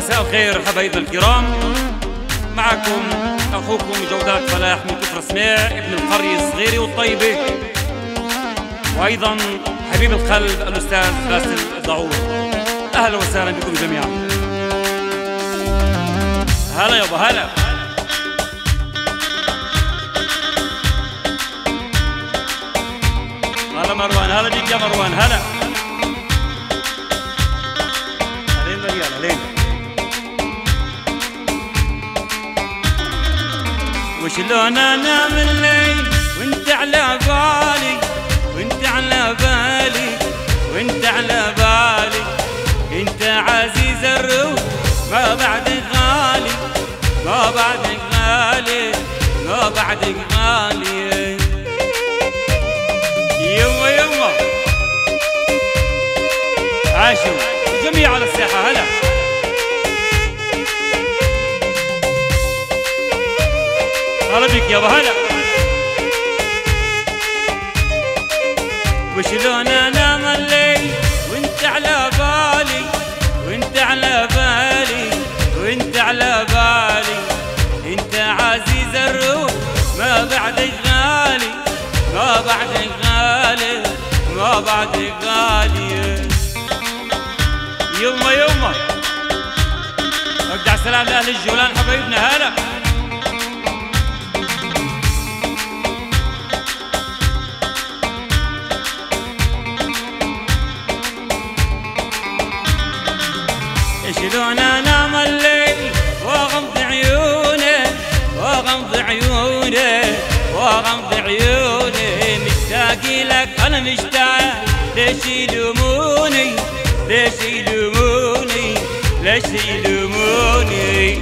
مساء الخير حبايبنا الكرام، معكم اخوكم جودات فلاح من كفر سميع ابن القرية الصغيرة والطيبة، وايضا حبيب القلب الاستاذ باسل الضعور. اهلا وسهلا بكم جميعا. هلا يابا هلا. هلا مروان، هلا بيك يا مروان، هلا. هلين رجال هلين. وشلون انام الليل وانت على بالي، وانت على بالي، وانت على بالي، انت عزيز الروح ما بعدك غالي، ما بعدك غالي، ما بعدك غالي. يما يما عاشوا جميع على الساحة. هلا هلا بيك يابا هلا. وشلون انام الليل وانت على بالي، وانت على بالي، وانت على بالي، انت عزيز الروح ما بعدك غالي، ما بعدك غالي، ما بعدك غالي. يما يما ارجع سلام لاهل الجولان حبايبنا. هلا شلون انام الليل واغمض عيوني، واغمض عيوني، واغمض عيوني، مشتاق لك انا مشتاق. ليش يلوموني، ليش يلوموني، ليش يلوموني.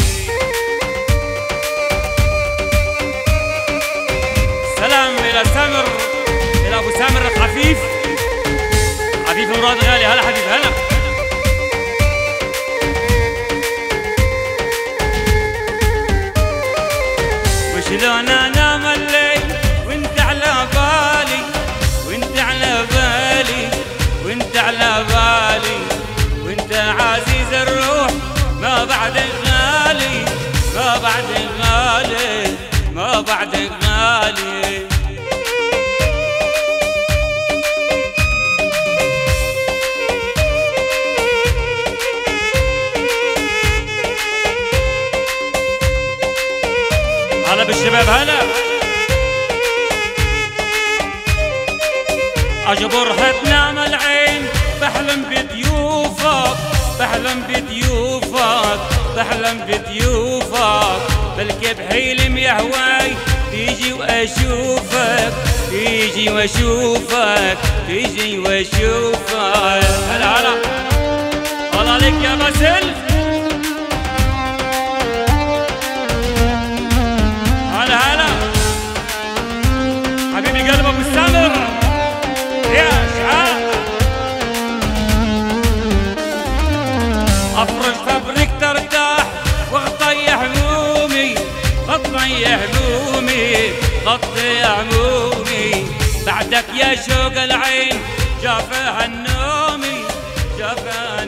سلام الى سامر، الى ابو سامر الخفيف، حبيب مراد غالي. هلا حبيب هلا. وشلون انام الليل وانت على بالي، وانت على بالي، وانت على بالي، وانت عزيز الروح ما بعدك غالي، ما بعدك غالي، ما بعدك غالي. هلا بالشباب هلا. اجبر تنام العين بحلم بضيوفك، بحلم بضيوفك، بحلم بضيوفك، بلكي بحلم يا هواي تيجي واشوفك، تيجي واشوفك، تيجي واشوفك. هلا هلا الله عليك يا باسل. هلا هلا حبيبي قلب ابو سامر يا شعار. افرج فبرك ترتاح واغطي همومي، غطي همومي، غطي همومي، بعدك يا شوق العين جافها النومي، جافها